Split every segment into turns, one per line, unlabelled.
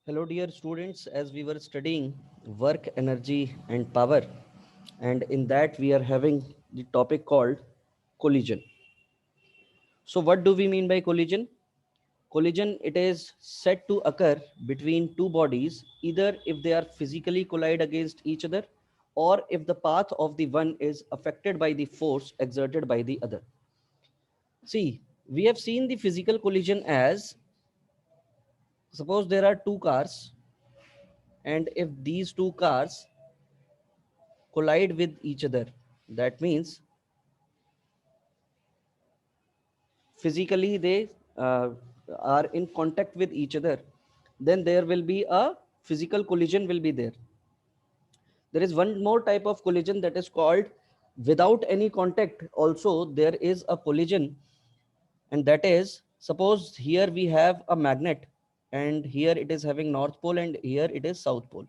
Hello, dear students. As we were studying work, energy, and power, and in that we are having the topic called collision. So, what do we mean by collision? Collision, it is said to occur between two bodies, either if they are physically collide against each other, or if the path of the one is affected by the force exerted by the other. See, we have seen the physical collision as, suppose there are two cars, and if these two cars collide with each other, that means physically they are in contact with each other, then there will be a physical collision will be there. There is one more type of collision that is called without any contact also there is a collision, and that is, suppose here we have a magnet, and here it is having north pole and here it is south pole.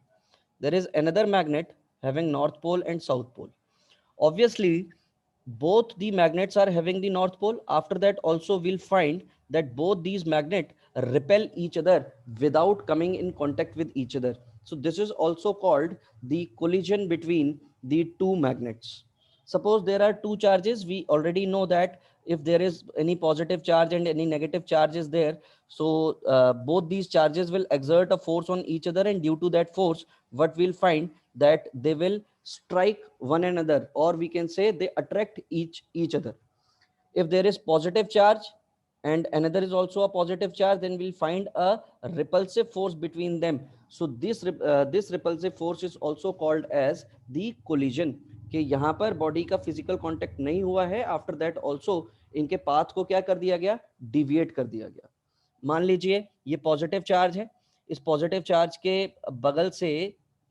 There is another magnet having north pole and south pole. Obviously, both the magnets are having the north pole. After that also we'll find that both these magnets repel each other without coming in contact with each other. So this is also called the collision between the two magnets. Suppose there are two charges, we already know that if there is any positive charge and any negative charge is there, so both these charges will exert a force on each other, and due to that force what we'll find that they will strike one another, or we can say they attract each other. If there is positive charge and another is also a positive charge, then we'll find a repulsive force between them. So this repulsive force is also called as the collision, कि यहाँ पर body का physical contact नहीं हुआ है, after that also इनके path को क्या कर दिया गया, डिविएट कर दिया गया. मान लीजिए ये पॉजिटिव चार्ज है, इस पॉजिटिव चार्ज के बगल से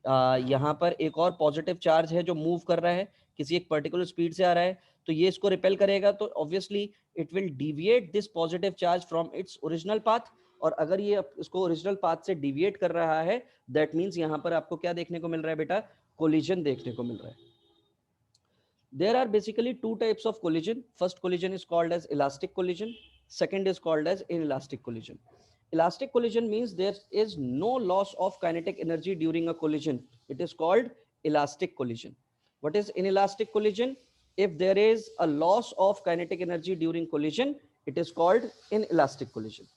यहाँ पर एक और पॉजिटिव चार्ज है जो मूव कर रहा है, किसी एक पर्टिकुलर स्पीड से आ रहा है, तो ये इसको रिपेल करेगा, तो obviously it will deviate this positive charge from its original path. और अगर ये इसको ओरिजिनल पाथ से डिविएट कर रहा है, दैट मीन्स यहाँ पर आपको क्या देखने को मिल रहा है बेटा, कोलिजन देखने को मिल रहा है. There are basically two types of collision. First collision is called as elastic collision. Second is called as inelastic collision. Elastic collision means there is no loss of kinetic energy during a collision. It is called elastic collision. What is inelastic collision? If there is a loss of kinetic energy during collision, it is called inelastic collision.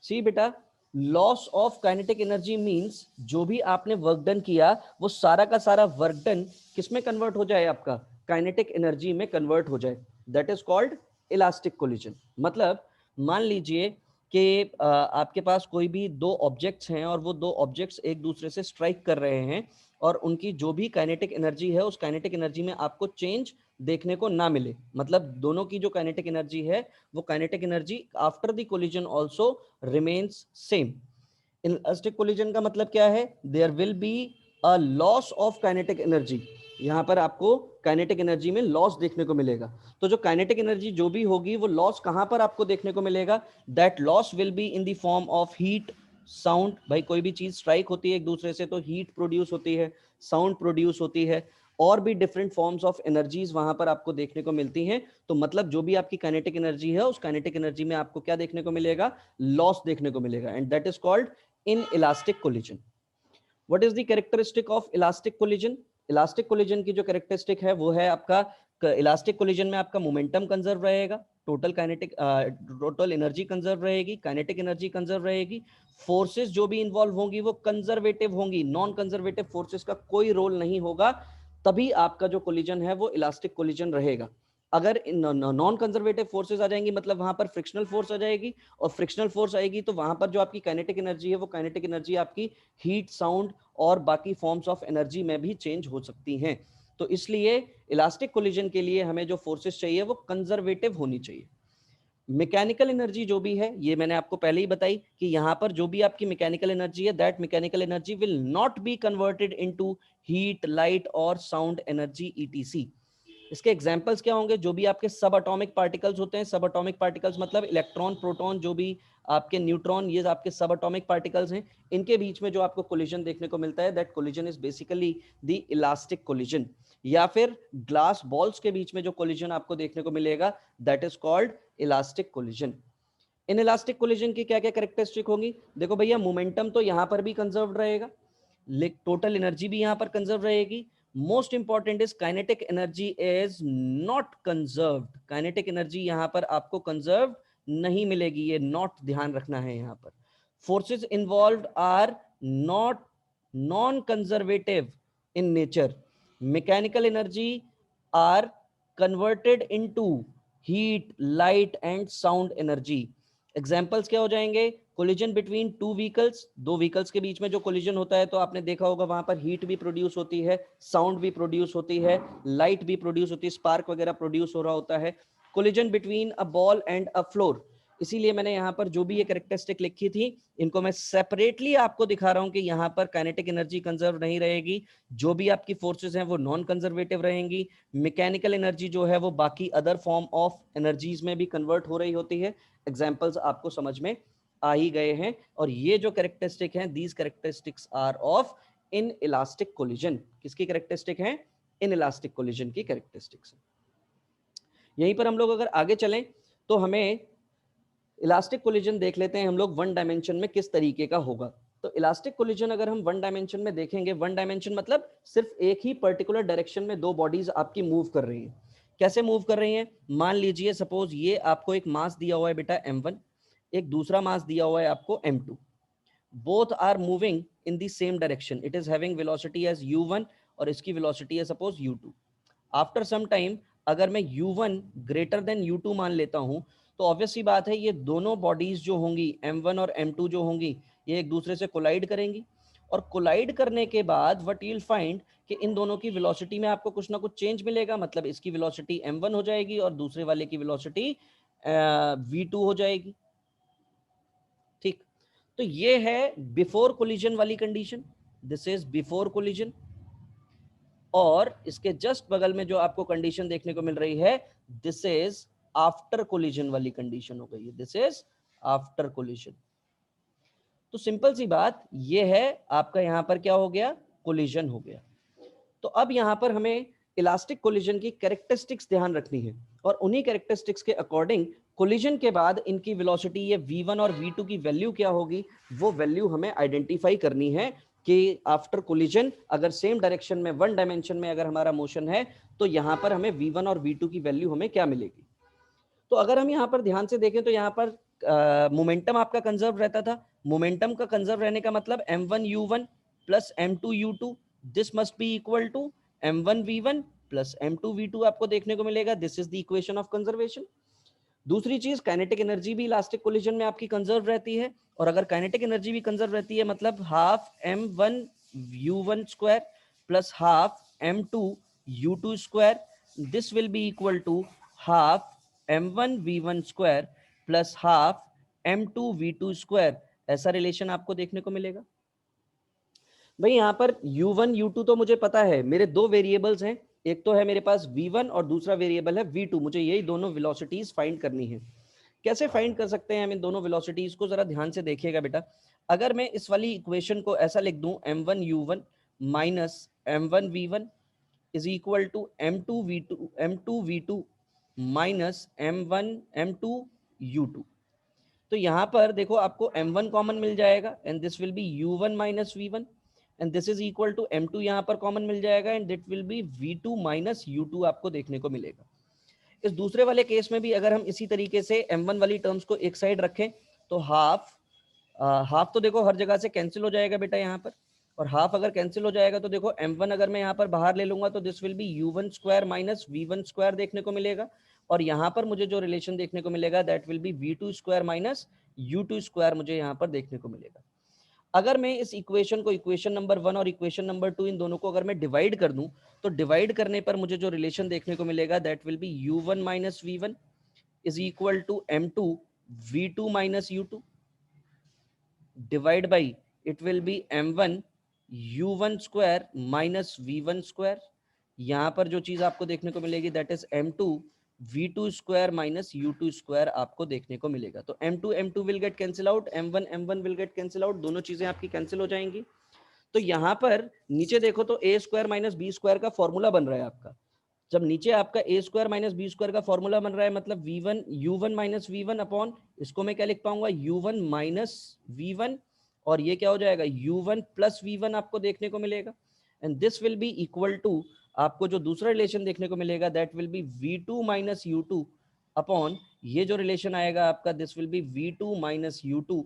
सी बेटा, loss of kinetic energy means जो भी आपने work done किया वो सारा का सारा work done किस में कन्वर्ट हो जाए, आपका काइनेटिक एनर्जी में कन्वर्ट हो जाए. That is called elastic collision. मतलब मान लीजिए कि आपके पास कोई भी दो ऑब्जेक्ट्स हैं और वो दो ऑब्जेक्ट्स एक दूसरे से स्ट्राइक कर रहे हैं, और उनकी जो भी काइनेटिक एनर्जी है उस काइनेटिक एनर्जी में आपको चेंज देखने को ना मिले. मतलब दोनों की जो काइनेटिक एनर्जी है वो kinetic energy after the collision also remains same. Elastic collision का मतलब क्या है, there will be a loss of kinetic energy. यहाँ पर आपको काइनेटिक एनर्जी में लॉस देखने को मिलेगा. तो जो काइनेटिक एनर्जी जो भी होगी वो लॉस कहां पर आपको देखने को मिलेगा, that loss will be in the form of heat, sound. भाई कोई भी चीज स्ट्राइक होती है एक दूसरे से तो हीट प्रोड्यूस होती है, साउंड प्रोड्यूस होती है, और भी डिफरेंट फॉर्म्स ऑफ एनर्जीज वहां पर आपको देखने को मिलती हैं. तो मतलब जो भी आपकी काइनेटिक एनर्जी है उस काइनेटिक एनर्जी में आपको क्या देखने को मिलेगा, लॉस देखने को मिलेगा, and that is called in elastic collision. What is the characteristic of elastic collision? Elastic collision की जो कैरेक्टरिस्टिक है वो है आपका, इलास्टिक कोलिजन में आपका मोमेंटम कंजर्व रहेगा, टोटल एनर्जी कंजर्व रहेगी, काइनेटिक एनर्जी कंजर्व रहेगी, फोर्सेस जो भी इन्वॉल्व होंगी वो कंजर्वेटिव होंगी, नॉन कंजर्वेटिव फोर्सेस का कोई रोल नहीं होगा, तभी आपका जो कोलिजन है वो इलास्टिक कोलिजन रहेगा. अगर नॉन कंजर्वेटिव फोर्सेस आ जाएंगी मतलब वहां पर फ्रिक्शनल फोर्स आ जाएगी, और फ्रिक्शनल फोर्स आएगी तो वहां पर जो आपकी काइनेटिक एनर्जी है वो काइनेटिक एनर्जी आपकी हीट, साउंड और बाकी फॉर्म्स ऑफ एनर्जी में भी चेंज हो सकती हैं. तो इसलिए इलास्टिक कोलिजन के लिए हमें जो फोर्सेस चाहिए वो कंजर्वेटिव होनी चाहिए. मैकेनिकल एनर्जी जो भी है ये मैंने आपको पहले ही बताई कि यहाँ पर जो भी आपकी मैकेनिकल एनर्जी है, that mechanical energy will not be converted into heat, light और साउंड एनर्जी ईटीसी. इसके एग्जांपल्स क्या होंगे, जो भी आपके सब एटॉमिक पार्टिकल्स होते हैं, सब एटॉमिक पार्टिकल्स मतलब इलेक्ट्रॉन, प्रोटॉन, जो भी आपके न्यूट्रॉन, ये आपके सब एटॉमिक पार्टिकल्स हैं, इनके बीच में जो आपको कोलिजन देखने को मिलता है, that collision is basically the elastic collision. या फिर ग्लास बॉल्स के बीच में जो कोलिजन आपको देखने को मिलेगा, that is called elastic collision. Inelastic collision की क्या क्या कैरेक्टरिस्टिक होंगी? देखो भैया, मोमेंटम तो यहां पर भी कंजर्व रहेगा, टोटल एनर्जी भी यहां पर कंजर्व रहेगी। Most important is kinetic energy is not conserved. Kinetic energy यहां पर आपको कंजर्व नहीं मिलेगी, ये नॉट ध्यान रखना है यहां पर। Forces involved are not non conservative in nature. Mechanical energy are converted into heat, light and sound energy. Examples क्या हो जाएंगे? कोलिजन बिटवीन टू व्हीकल्स, दो व्हीकल्स के बीच में जो कोलिजन होता है तो आपने देखा होगा वहां पर हीट भी प्रोड्यूस होती है, साउंड भी प्रोड्यूस होती है, लाइट भी प्रोड्यूस होती है, स्पार्क वगैरह प्रोड्यूस हो रहा होता है। Collision between a ball and a floor, इसीलिए मैंने यहाँ पर जो भी ये कैरेक्टरिस्टिक लिखी थी इनको मैं सेपरेटली आपको दिखा रहा हूं कि यहाँ पर काइनेटिक एनर्जी कंजर्व नहीं रहेगी, जो भी आपकी फोर्सेस हैं वो नॉन कंजर्वेटिव रहेंगी। मैकेनिकल एनर्जी जो है वो बाकी अदर फॉर्म ऑफ एनर्जीज में भी कन्वर्ट हो रही होती है। एग्जाम्पल्स आपको समझ में आ ही गए हैं। और ये जो कैरेक्टरिस्टिक हैं, these characteristics are of inelastic collision. किसकी कैरेक्टरिस्टिक हैं? इन इलास्टिक कोलिजन की कैरेक्टरिस्टिक्स। यहीं पर हम लोग अगर आगे चलें तो हमें इलास्टिक कोलिजन देख लेते हैं हम लोग वन डायमेंशन में किस तरीके का होगा। तो इलास्टिक कोलिजन अगर हम वन डायमेंशन में देखेंगे, वन डायमेंशन मतलब सिर्फ एक ही पर्टिकुलर डायरेक्शन में दो बॉडीज आपकी मूव कर रही हैं। कैसे मूव कर रही हैं? मान लीजिए सपोज ये आपको एक मास दिया हुआ है बेटा m1, एक दूसरा मास दिया हुआ है आपको m2। Both are moving in the same direction, it is having velocity as u1 और इसकी वेलोसिटी है suppose u2। After some time अगर मैं u1 ग्रेटर देन u2 मान लेता हूं तो ऑब्वियस सी बात है ये दोनों बॉडीज जो होंगी m1 और m2 जो होंगी ये एक दूसरे से कोलाइड करेंगी। और कोलाइड करने के बाद व्हाट यू विल फाइंड कि इन दोनों की वेलोसिटी में आपको कुछ ना कुछ चेंज मिलेगा। मतलब इसकी वेलोसिटी m1 हो जाएगी और दूसरे वाले की वेलोसिटी v2 हो जाएगी। ठीक, तो ये है बिफोर कोलिजन वाली condition, this is before collision. और इसके जस्ट बगल में जो आपको कंडीशन देखने को मिल रही है दिस इज आफ्टर कोलिजन वाली कंडीशन हो गई है, दिस इज आफ्टर कोलिजन। तो सिंपल सी बात ये है, आपका यहां पर क्या हो गया? कोलिजन हो गया। तो अब यहां पर हमें इलास्टिक कोलिजन की कैरेक्टरिस्टिक्स ध्यान रखनी है और उन्हीं कैरेक्टरिस्टिक्स के अकॉर्डिंग कोलिजन के बाद इनकी वेलोसिटी ये v1 और v2 की वैल्यू क्या होगी वो वैल्यू हमें आइडेंटिफाई करनी है कि आफ्टर कोलिजन अगर सेम डायरेक्शन में वन डायमेंशन में अगर हमारा मोशन है तो यहां पर हमें v1 और v2 की वैल्यू हमें क्या मिलेगी। तो अगर हम यहाँ पर ध्यान से देखें तो यहाँ पर मोमेंटम आपका कंजर्व रहता था। मोमेंटम का कंजर्व रहने का मतलब m1u1 plus m2u2 this must be equal to m1v1 plus m2v2 आपको देखने को मिलेगा। This is the equation of conservation. दूसरी चीज, काइनेटिक एनर्जी भी इलास्टिक कोलिजन में आपकी कंजर्व रहती है। और अगर काइनेटिक एनर्जी भी कंजर्व रहती है मतलब half m1u1 square plus half m2u2 square, this will be equal to half m1v1 square plus half m2v2 square. ऐसा रिलेशन आपको देखने को मिलेगा। भाई यहाँ पर u1 u2 तो मुझे पता है, मेरे दो वेरिएबल्स हैं, एक तो है मेरे पास v1 और दूसरा वेरिएबल है v2। मुझे यही दोनों वेलोसिटीज फाइंड करनी है। कैसे फाइंड कर सकते हैं हम इन दोनों वेलोसिटीज को? जरा ध्यान से देखिएगा बेटा। अगर मैं इस वाली इक्वेशन को ऐसा लिख दूं m1u1 minus m1v1 is equal to m2v2 minus m2u2। तो यहां पर देखो आपको m1 कॉमन मिल जाएगा and this will be u1 minus v1 and this is equal to m2 यहां पर कॉमन मिल जाएगा and this will be v2 minus u2 आपको देखने को मिलेगा। इस दूसरे वाले केस में भी अगर हम इसी तरीके से m1 वाली टर्म्स को एक साइड रखें तो हाफ तो देखो हर जगह से कैंसिल हो जाएगा बेटा यहाँ पर। और हाफ अगर कैंसिल हो जाएगा तो देखो m1 अगर मैं यहाँ पर बाहर ले लूंगा तो this will be u1 square minus v1 square देखने को मिलेगा। और यहाँ पर मुझे जो रिलेशन देखने को मिलेगा that will be v2 square minus u2 square मुझे यहाँ पर देखने को मिलेगा। अगर मैं इस इक्वेशन को इक्वेशन नंबर 1 और इक्वेशन नंबर 2 इन दोनों को अगर मैं डिवाइड कर दूं तो डिवाइड करने पर मुझे जो रिलेशन देखने को मिलेगा that will be u1 minus v1 is equal to m2 v2 minus u2 divide by it will be m1 u1 square minus v1 square. यहां पर जो चीज आपको देखने को मिलेगी that is m2 v2 square minus u2 square आपको देखने को मिलेगा। तो m2 will get cancel out, m1 will get cancel out, दोनों चीजें आपकी कैंसिल हो जाएंगी। तो यहां पर नीचे देखो तो a square minus B square का फॉर्मूला बन रहा है आपका। जब नीचे आपका A square minus B square का फॉर्मूला बन रहा है, मतलब v1 u1 minus v1 upon, इसको मैं क्या लिख पाऊंगा, u1 माइनस v1, और ये क्या हो जाएगा, u1 प्लस v1 आपको देखने को मिलेगा। And this will be equal to, आपको जो दूसरा रिलेशन देखने को मिलेगा that will be v2 minus u2 upon, ये जो रिलेशन आएगा आपका this will be v2 minus u2,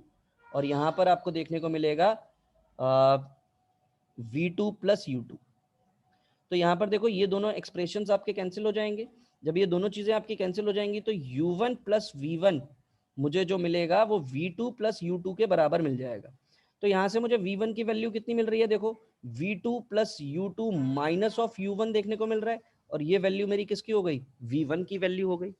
और यहाँ पर आपको देखने को मिलेगा v2 प्लस u2। तो यहाँ पर देखो ये दोनों एक्सप्रेशंस आपके कैंसिल हो जाएंगे। जब ये दोनों चीजें आपकी कैंसिल हो जाएंगी तो u1 प्लस v1 मुझे जो मिलेगा वो v2 प्लस u2 के बराबर मिल जाएगा। तो यहाँ से मुझे v1 की वैल्यू कितनी मिल रही है, देखो v2 plus u2 minus of u1 देखने को मिल रहा है, और ये वैल्यू मेरी किसकी हो गई, v1 की वैल्यू हो गई।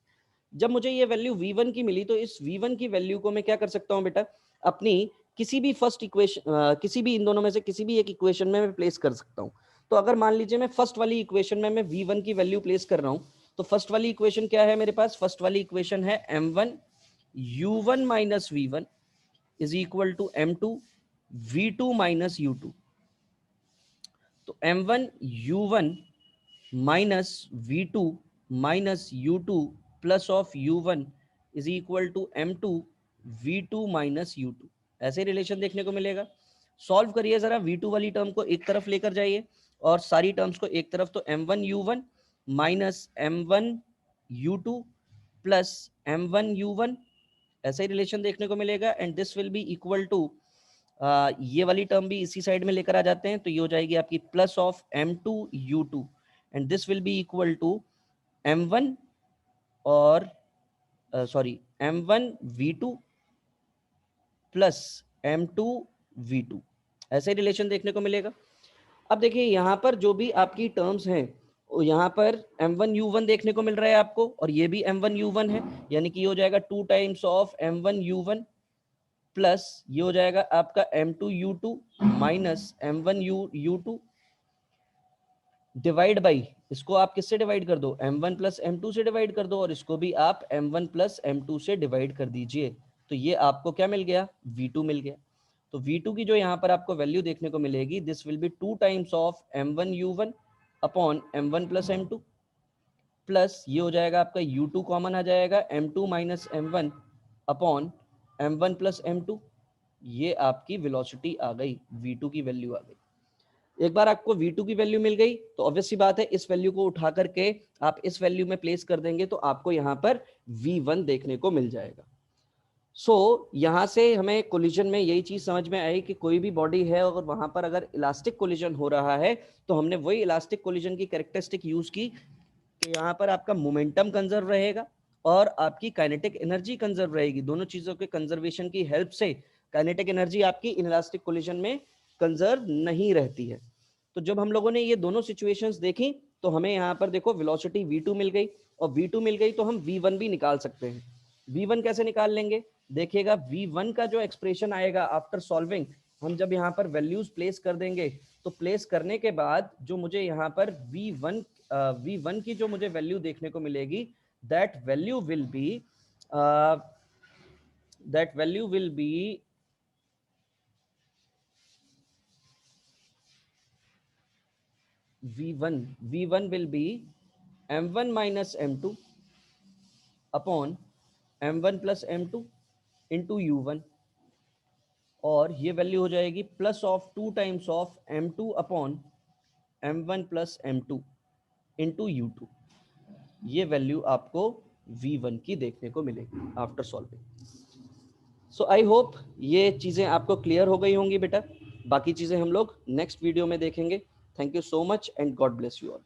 जब मुझे ये वैल्यू v1 की मिली तो इस v1 की वैल्यू को मैं क्या कर सकता हूँ बेटा, अपनी किसी भी फर्स्ट इक्वेशन, किसी भी इन दोनों में से किसी भी एक इक्वेशन में मैं प्लेस कर सकता हूँ। तो अगर मान लीजिए मैं फर्स्ट वाली इक्वेशन में मैं v1 की वैल्यू प्लेस कर रहा हूँ, तो फर्स्ट वाली इक्वेशन क्या है मेरे पास, फर्स्ट वाली इक्वेशन है m1 u1 minus v1 is equal to m2 v2 minus u2। तो m1 u1 minus v2 minus u2 plus of u1 is equal to m2 v2 minus u2, ऐसे relation देखने को मिलेगा। सॉल्व करिए जरा, v2 वाली term को एक तरफ लेकर जाइए और सारी टर्म्स को एक तरफ, तो m1 u1 minus m1 u2 plus m1 u1, ऐसा ही रिलेशन देखने को मिलेगा। And this will be equal to, ये वाली टर्म भी इसी साइड में लेकर आ जाते हैं, तो ये हो जाएगी आपकी plus of m2 u2, and this will be equal to m1 और sorry m1 v2 plus m2 v2, ऐसे रिलेशन देखने को मिलेगा। अब देखिए यहाँ पर जो भी आपकी टर्म्स हैं, यहाँ पर m1 u1 देखने को मिल रहा है आपको, और ये भी m1 u1 है, यानी कि ये हो जाएगा 2 times of m1 u1 plus ये हो जाएगा आपका m2 u2 minus m1 u2 divide by, इसको आप किससे डिवाइड कर दो, m1 प्लस m2 से डिवाइड कर दो, और इसको भी आप m1 प्लस m2 से डिवाइड कर दीजिए। तो ये आपको क्या मिल गया, v2 मिल गया। तो v2 की जो यहाँ पर आपको वैल्यू देखने को मिलेगी, this will B 2 times of m1 u1 upon m1 plus m2 plus ये हो जाएगा आपका u2 कॉमन आ जाएगा m2 minus m1 upon m1 plus m2, ये आपकी वेलोसिटी आ गई, v2 की वैल्यू आ गई। एक बार आपको v2 की वैल्यू मिल गई तो ऑब्वियस सी बात है इस वैल्यू को उठा करके आप इस वैल्यू में प्लेस कर देंगे तो आपको यहाँ पर v1 देखने को मिल जाएगा। यहाँ से हमें कोलिजन में यही चीज समझ में आई कि कोई भी बॉडी है और वहां पर अगर इलास्टिक कोलिजन हो रहा है तो हमने वही इलास्टिक कोलिजन की कैरेक्टरिस्टिक यूज की कि यहाँ पर आपका मोमेंटम कंजर्व रहेगा और आपकी काइनेटिक एनर्जी कंजर्व रहेगी। दोनों चीजों के कंजर्वेशन की हेल्प से काइनेटिक एनर्जी आपकी इनइलास्टिक कोलिजन में कंजर्व नहीं रहती है। तो जब हम लोगों ने ये दोनों सिचुएशंस देखी तो हमें यहाँ पर देखो वेलोसिटी v2 मिल गई, और v2 मिल गई तो हम v1 भी निकाल सकते हैं। v1 कैसे निकाल लेंगे, देखिएगा v1 का जो एक्सप्रेशन आएगा आफ्टर सॉल्विंग, हम जब यहाँ पर वैल्यूज प्लेस कर देंगे तो प्लेस करने के बाद जो मुझे यहाँ पर v1 की जो मुझे वैल्यू देखने को मिलेगी, that value will be v1 will be m1 minus m2 upon m1 plus m2 into u1, और ये वैल्यू हो जाएगी plus of 2 times of m2 upon m1 plus m2 into u2। ये वैल्यू आपको v1 की देखने को मिलेगी after solving. So I hope ये चीज़ें आपको क्लियर हो गई होंगी बेटा। बाकी चीज़ें हम लोग नेक्स्ट वीडियो में देखेंगे। Thank you so much and God bless you all.